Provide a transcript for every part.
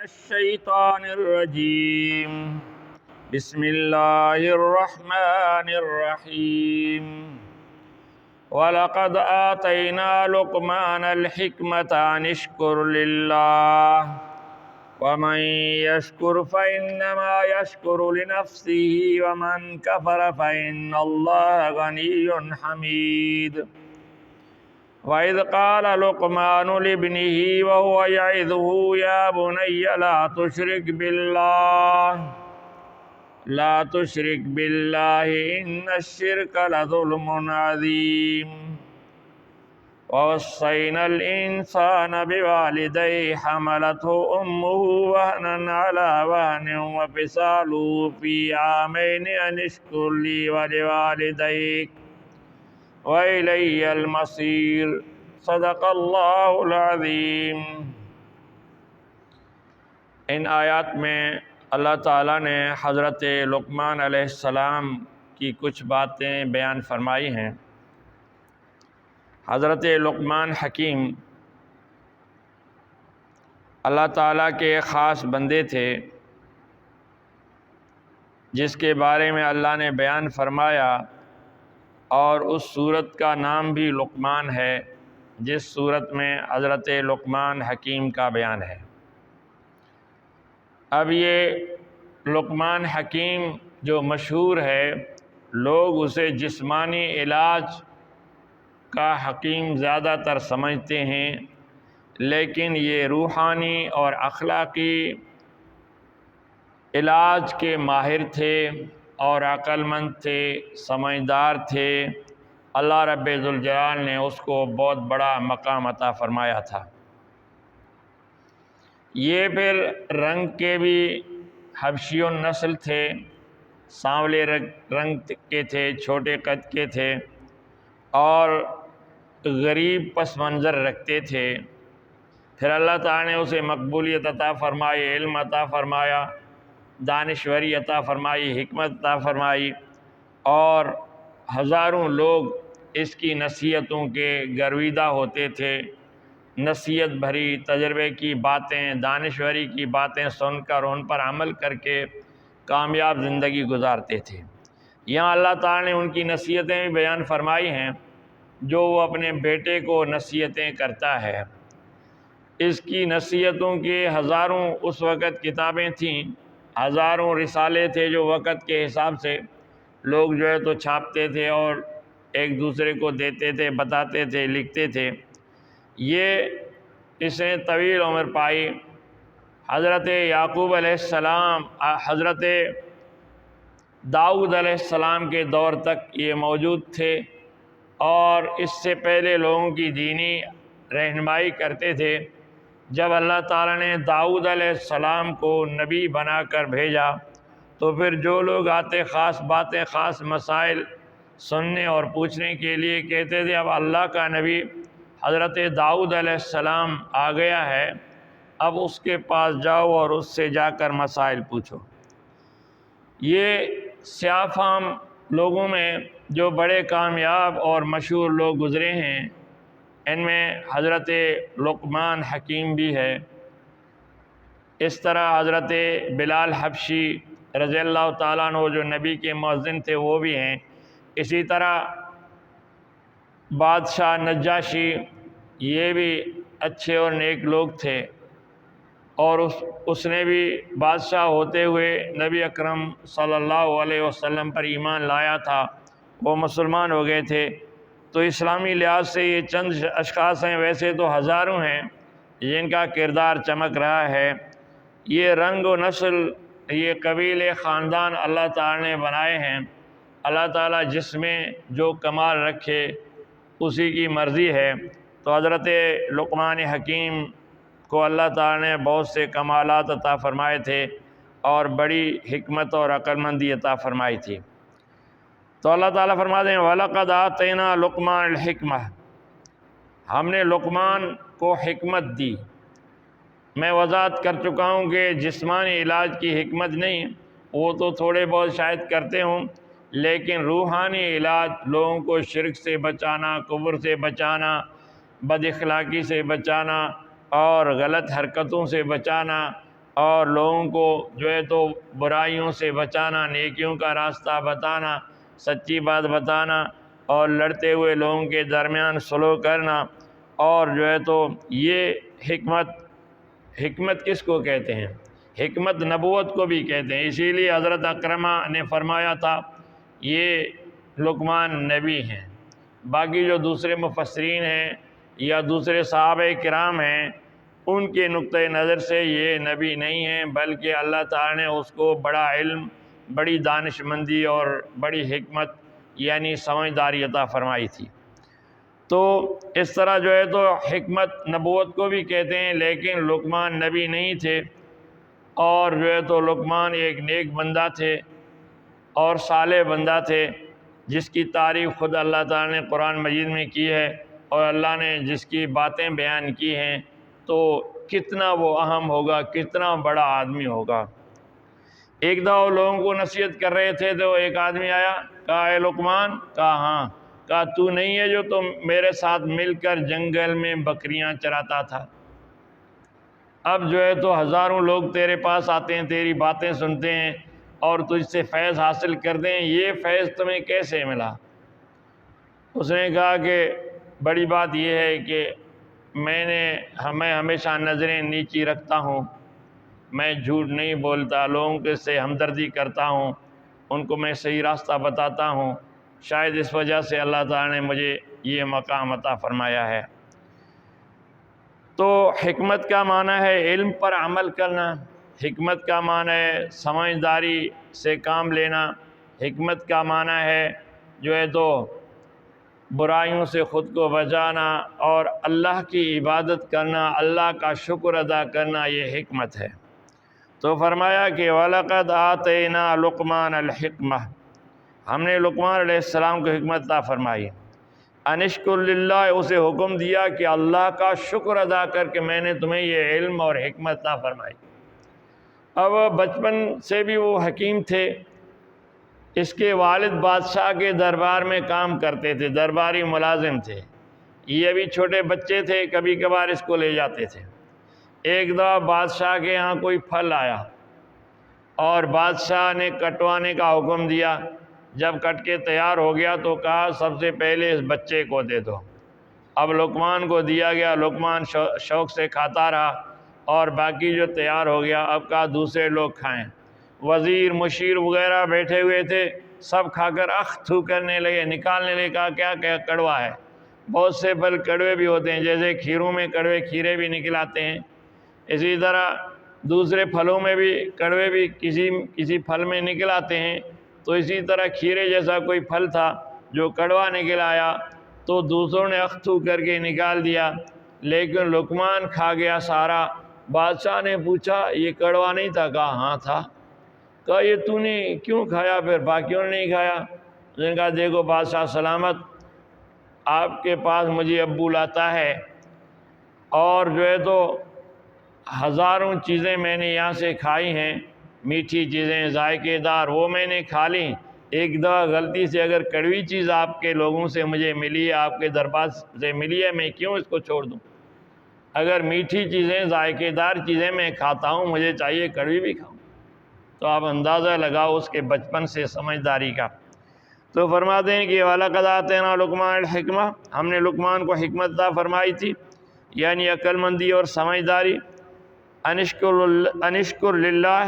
الشيطان الرجيم بسم الله الرحمن الرحيم وَلَقَدْ آتَيْنَا لُقْمَانَ الْحِكْمَةَ أَنِ اشْكُرْ لِلَّهِ وَمَنْ يَشْكُرْ فَإِنَّمَا يَشْكُرُ لِنَفْسِهِ وَمَنْ كَفَرَ فَإِنَّ اللَّهَ غَنِيٌّ حَمِيدٌ وَإِذْ قَالَ لُقْمَانُ لِابْنِهِ وَهُوَ يَعِظُهُ يَا بُنَيَّ لا تشرك بالله إن الشرك لظلم عظيم ووصينا الإنسان بوالديه حملته أمه وهنا على وهن وفصاله في عامين أن اشكر لي ولوالديك وإلي المصير صدق اللہ العظیم۔ ان آیات میں اللہ تعالیٰ نے حضرت لقمان علیہ السلام کی کچھ باتیں بیان فرمائی ہیں۔ حضرت لقمان حکیم اللہ تعالیٰ کے خاص بندے تھے، جس کے بارے میں اللہ نے بیان فرمایا، اور اس سورت کا نام بھی لقمان ہے، جس سورت میں حضرت لقمان حکیم کا بیان ہے۔ اب یہ لقمان حکیم جو مشہور ہے، لوگ اسے جسمانی علاج کا حکیم زیادہ تر سمجھتے ہیں، لیکن یہ روحانی اور اخلاقی علاج کے ماہر تھے اور عقل مند تھے، سمجھدار تھے۔ اللہ رب ذوالجلال نے اس کو بہت بڑا مقام عطا فرمایا تھا۔ یہ پھر رنگ کے بھی حبشی النسل تھے، سانولے رنگ کے تھے، چھوٹے قد کے تھے، اور غریب پس منظر رکھتے تھے۔ پھر اللہ تعالیٰ نے اسے مقبولیت عطا فرمائی، علم عطا فرمایا، دانشوری عطا فرمائی، حکمت عطا فرمائی، اور ہزاروں لوگ اس کی نصیحتوں کے گرویدہ ہوتے تھے۔ نصیحت بھری تجربے کی باتیں، دانشوری کی باتیں سن کر ان پر عمل کر کے کامیاب زندگی گزارتے تھے۔ یہاں اللہ تعالیٰ نے ان کی نصیحتیں بھی بیان فرمائی ہیں، جو وہ اپنے بیٹے کو نصیحتیں کرتا ہے۔ اس کی نصیحتوں کے ہزاروں اس وقت کتابیں تھیں، ہزاروں رسالے تھے جو وقت کے حساب سے لوگ جو ہے تو چھاپتے تھے اور ایک دوسرے کو دیتے تھے، بتاتے تھے، لکھتے تھے۔ یہ اس نے طویل عمر پائی۔ حضرت یعقوب علیہ السلام، حضرت داؤد علیہ السلام کے دور تک یہ موجود تھے، اور اس سے پہلے لوگوں کی دینی رہنمائی کرتے تھے۔ جب اللہ تعالیٰ نے داؤد علیہ السلام کو نبی بنا کر بھیجا، تو پھر جو لوگ آتے خاص باتیں، خاص مسائل سننے اور پوچھنے کے لیے، کہتے تھے اب اللہ کا نبی حضرت داؤد علیہ السلام آ گیا ہے، اب اس کے پاس جاؤ اور اس سے جا کر مسائل پوچھو۔ یہ سیاہ فام لوگوں میں جو بڑے کامیاب اور مشہور لوگ گزرے ہیں، ان میں حضرت لقمان حکیم بھی ہے۔ اس طرح حضرت بلال حبشی رضی اللہ تعالیٰ عنہ جو نبی کے مؤذن تھے، وہ بھی ہیں۔ اسی طرح بادشاہ نجاشی، یہ بھی اچھے اور نیک لوگ تھے، اور اس نے بھی بادشاہ ہوتے ہوئے نبی اکرم صلی اللہ علیہ وسلم پر ایمان لایا تھا، وہ مسلمان ہو گئے تھے۔ تو اسلامی لحاظ سے یہ چند اشخاص ہیں، ویسے تو ہزاروں ہیں جن کا کردار چمک رہا ہے۔ یہ رنگ و نسل، یہ قبیلے، خاندان اللہ تعالیٰ نے بنائے ہیں۔ اللہ تعالیٰ جس میں جو کمال رکھے اسی کی مرضی ہے۔ تو حضرت لقمان حکیم کو اللہ تعالیٰ نے بہت سے کمالات عطا فرمائے تھے، اور بڑی حکمت اور عقل مندی عطا فرمائی تھی۔ تو اللہ تعالیٰ فرماتے ہیں وَلَقَدْ آتَيْنَا لُقْمَانَ الْحِكْمَةَ، ہم نے لقمان کو حکمت دی۔ میں وضاحت کر چکا ہوں کہ جسمانی علاج کی حکمت نہیں، وہ تو تھوڑے بہت شاید کرتے ہوں، لیکن روحانی علاج، لوگوں کو شرک سے بچانا، کفر سے بچانا، بد اخلاقی سے بچانا، اور غلط حرکتوں سے بچانا، اور لوگوں کو جو ہے تو برائیوں سے بچانا، نیکیوں کا راستہ بتانا، سچی بات بتانا، اور لڑتے ہوئے لوگوں کے درمیان صلح کرنا، اور جو ہے تو یہ حکمت کس کو کہتے ہیں؟ حکمت نبوت کو بھی کہتے ہیں۔ اسی لیے حضرت اکرمہ نے فرمایا تھا یہ لقمان نبی ہیں۔ باقی جو دوسرے مفسرین ہیں یا دوسرے صحابہ کرام ہیں، ان کے نقطۂ نظر سے یہ نبی نہیں ہیں، بلکہ اللہ تعالی نے اس کو بڑا علم، بڑی دانش مندی اور بڑی حکمت یعنی سمجھداری عطا فرمائی تھی۔ تو اس طرح جو ہے تو حکمت نبوت کو بھی کہتے ہیں، لیکن لقمان نبی نہیں تھے، اور جو ہے تو لقمان ایک نیک بندہ تھے اور صالح بندہ تھے، جس کی تعریف خود اللہ تعالی نے قرآن مجید میں کی ہے، اور اللہ نے جس کی باتیں بیان کی ہیں، تو کتنا وہ اہم ہوگا، کتنا بڑا آدمی ہوگا۔ ایک دفعہ وہ لوگوں کو نصیحت کر رہے تھے تو ایک آدمی آیا، کہا اے لقمان، کہا ہاں، کہا تو نہیں ہے جو تم میرے ساتھ مل کر جنگل میں بکریاں چراتا تھا؟ اب جو ہے تو ہزاروں لوگ تیرے پاس آتے ہیں، تیری باتیں سنتے ہیں اور تجھ سے فیض حاصل کرتے ہیں، یہ فیض تمہیں کیسے ملا؟ اس نے کہا کہ بڑی بات یہ ہے کہ میں ہمیشہ نظریں نیچی رکھتا ہوں، میں جھوٹ نہیں بولتا، لوگوں کے سے ہمدردی کرتا ہوں، ان کو میں صحیح راستہ بتاتا ہوں، شاید اس وجہ سے اللہ تعالی نے مجھے یہ مقام عطا فرمایا ہے۔ تو حکمت کا معنی ہے علم پر عمل کرنا، حکمت کا معنی ہے سمجھداری سے کام لینا، حکمت کا معنی ہے جو ہے تو برائیوں سے خود کو بچانا اور اللہ کی عبادت کرنا، اللہ کا شکر ادا کرنا، یہ حکمت ہے۔ تو فرمایا کہ وَلَقَدْ آتَيْنَا لُقْمَانَ الْحِکْمَةَ، ہم نے لقمان علیہ السلام کو حکمت عطا فرمائی۔ انشکر للہ، اسے حکم دیا کہ اللہ کا شکر ادا کر کے میں نے تمہیں یہ علم اور حکمت عطا فرمائی۔ اب بچپن سے بھی وہ حکیم تھے، اس کے والد بادشاہ کے دربار میں کام کرتے تھے، درباری ملازم تھے، یہ بھی چھوٹے بچے تھے، کبھی کبھار اس کو لے جاتے تھے۔ ایک دفعہ بادشاہ کے ہاں کوئی پھل آیا اور بادشاہ نے کٹوانے کا حکم دیا، جب کٹ کے تیار ہو گیا تو کہا سب سے پہلے اس بچے کو دے دو۔ اب لقمان کو دیا گیا، لقمان شوق سے کھاتا رہا، اور باقی جو تیار ہو گیا اب کہا دوسرے لوگ کھائیں۔ وزیر مشیر وغیرہ بیٹھے ہوئے تھے، سب کھا کر اخ تھو کرنے لگے، نکالنے لگے، کہا کیا کڑوا ہے۔ بہت سے پھل کڑوے بھی ہوتے ہیں، جیسے کھیروں میں کڑوے کھیرے بھی نکل آتے ہیں، اسی طرح دوسرے پھلوں میں بھی کڑوے بھی کسی پھل میں نکل آتے ہیں۔ تو اسی طرح کھیرے جیسا کوئی پھل تھا جو کڑوا نکل آیا، تو دوسروں نے اختو کر کے نکال دیا، لیکن لقمان کھا گیا سارا۔ بادشاہ نے پوچھا یہ کڑوا نہیں تھا؟ کہا ہاں تھا۔ کہا یہ تو نے کیوں کھایا، پھر باقیوں نے نہیں کھایا؟ اس نے کہا دیکھو بادشاہ سلامت، آپ کے پاس مجھے ابو لاتا ہے، اور جو ہے تو ہزاروں چیزیں میں نے یہاں سے کھائی ہیں، میٹھی چیزیں، ذائقے دار، وہ میں نے کھا لیں، ایک دفعہ غلطی سے اگر کڑوی چیز آپ کے لوگوں سے مجھے ملی ہے، آپ کے دربار سے ملی ہے، میں کیوں اس کو چھوڑ دوں؟ اگر میٹھی چیزیں، ذائقے دار چیزیں میں کھاتا ہوں، مجھے چاہیے کڑوی بھی کھاؤں۔ تو آپ اندازہ لگاؤ اس کے بچپن سے سمجھداری کا۔ تو فرماتے ہیں کہ وَلَقَدْ آتَيْنَا لُقْمَانَ الْحِکْمَةَ، ہم نے لقمان کو حکمت عطا فرمائی تھی، یعنی عقل مندی اور سمجھداری۔ انشکر للہ،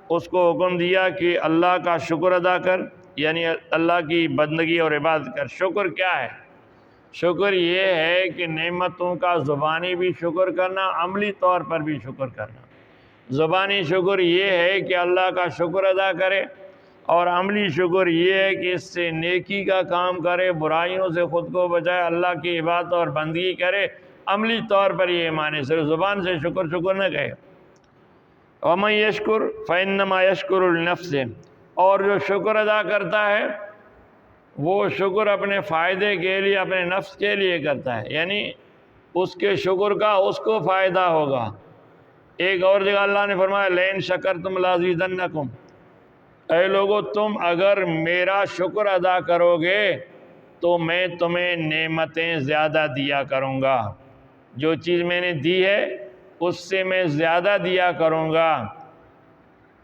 اس کو حکم دیا کہ اللہ کا شکر ادا کر، یعنی اللہ کی بندگی اور عبادت کر۔ شکر کیا ہے؟ شکر یہ ہے کہ نعمتوں کا زبانی بھی شکر کرنا، عملی طور پر بھی شکر کرنا۔ زبانی شکر یہ ہے کہ اللہ کا شکر ادا کرے، اور عملی شکر یہ ہے کہ اس سے نیکی کا کام کرے، برائیوں سے خود کو بچائے، اللہ کی عبادت اور بندگی کرے، عملی طور پر یہ مانے، صرف زبان سے شکر شکر نہ کہے۔ وَمَن يَشْكُرْ فَإِنَّمَا يَشْكُرُ لِنَفْسِهِ، اور جو شکر ادا کرتا ہے وہ شکر اپنے فائدے کے لیے، اپنے نفس کے لیے کرتا ہے، یعنی اس کے شکر کا اس کو فائدہ ہوگا۔ ایک اور جگہ اللہ نے فرمایا لَإِن شَكَرْتُمْ لَأَزِيدَنَّكُمْ، اے لوگو تم اگر میرا شکر ادا کرو گے تو میں تمہیں نعمتیں زیادہ دیا کروں گا، جو چیز میں نے دی ہے اس سے میں زیادہ دیا کروں گا۔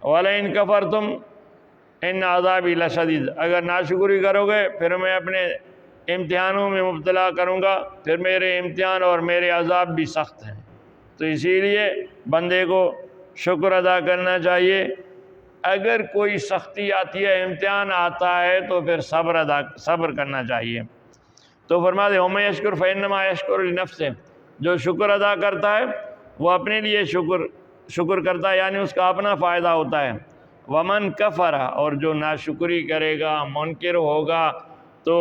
وَلَئِن كَفَرْتُمْ إِنَّ عَذَابِي لَشَدِيدٌ، اگر ناشکری کرو گے پھر میں اپنے امتحانوں میں مبتلا کروں گا، پھر میرے امتحان اور میرے عذاب بھی سخت ہیں۔ تو اسی لیے بندے کو شکر ادا کرنا چاہیے۔ اگر کوئی سختی آتی ہے، امتحان آتا ہے، تو پھر صبر کرنا چاہیے۔ تو فرماتے ہیں وَمَن يَشْكُرْ فَإِنَّمَا يَشْكُرُ لِنَفْسِهِ، جو شکر ادا کرتا ہے وہ اپنے لیے شکر کرتا ہے، یعنی اس کا اپنا فائدہ ہوتا ہے۔ وَمَن كَفَرَ، اور جو ناشکری کرے گا، منکر ہوگا، تو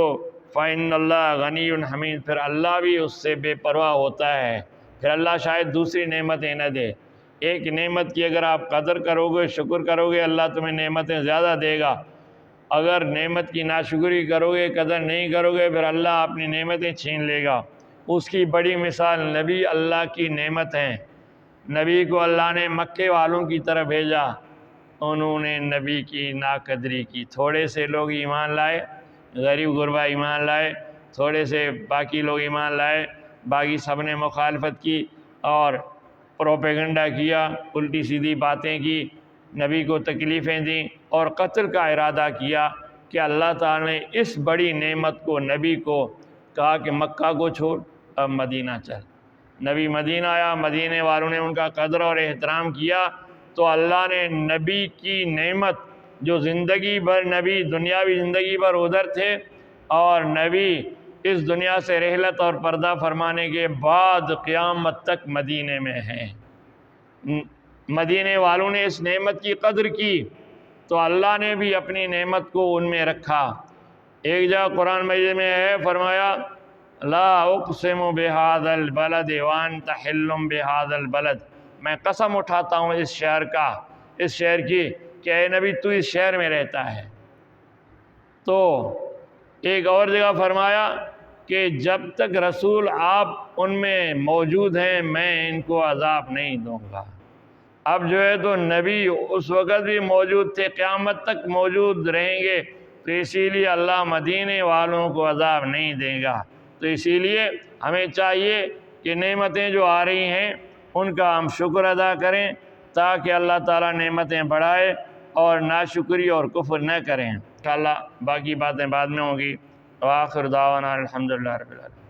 فَإِنَّ اللَّهَ غَنِيٌّ حَمِيدٌ، پھر اللہ بھی اس سے بے پرواہ ہوتا ہے۔ پھر اللہ شاید دوسری نعمتیں نہ دے، ایک نعمت کی اگر آپ قدر کرو گے، شکر کرو گے، اللہ تمہیں نعمتیں زیادہ دے گا۔ اگر نعمت کی ناشکری کرو گے، قدر نہیں کرو گے، پھر اللہ اپنی نعمتیں چھین لے گا۔ اس کی بڑی مثال نبی اللہ کی نعمت ہیں۔ نبی کو اللہ نے مکے والوں کی طرف بھیجا، انہوں نے نبی کی ناقدری کی، تھوڑے سے لوگ ایمان لائے، غریب غربا ایمان لائے، تھوڑے سے باقی لوگ ایمان لائے، باقی سب نے مخالفت کی اور پروپیگنڈا کیا، الٹی سیدھی باتیں کی، نبی کو تکلیفیں دیں اور قتل کا ارادہ کیا کہ اللہ تعالیٰ نے اس بڑی نعمت کو نبی کو کہا کہ مکہ کو چھوڑ اب مدینہ چل۔ نبی مدینہ آیا، مدینے والوں نے ان کا قدر اور احترام کیا، تو اللہ نے نبی کی نعمت جو زندگی بھر نبی دنیاوی زندگی بھر ادھر تھے اور نبی اس دنیا سے رحلت اور پردہ فرمانے کے بعد قیامت تک مدینے میں ہیں، مدینے والوں نے اس نعمت کی قدر کی، تو اللہ نے بھی اپنی نعمت کو ان میں رکھا۔ ایک جگہ قرآن مجید میں ہے، فرمایا لا اقسم بہذا البلد وانت حل بہذا البلد، میں قسم اٹھاتا ہوں اس شہر کی کہ اے نبی تو اس شہر میں رہتا ہے۔ تو ایک اور جگہ فرمایا کہ جب تک رسول آپ ان میں موجود ہیں میں ان کو عذاب نہیں دوں گا۔ اب جو ہے تو نبی اس وقت بھی موجود تھے، قیامت تک موجود رہیں گے، تو اسی لیے اللہ مدینے والوں کو عذاب نہیں دے گا۔ تو اسی لیے ہمیں چاہیے کہ نعمتیں جو آ رہی ہیں ان کا ہم شکر ادا کریں تاکہ اللہ تعالیٰ نعمتیں بڑھائے اور ناشکری اور کفر نہ کریں۔ انشاءاللہ باقی باتیں بعد میں ہوں گی۔ وآخر دعوانا الحمدللہ رب العالمین۔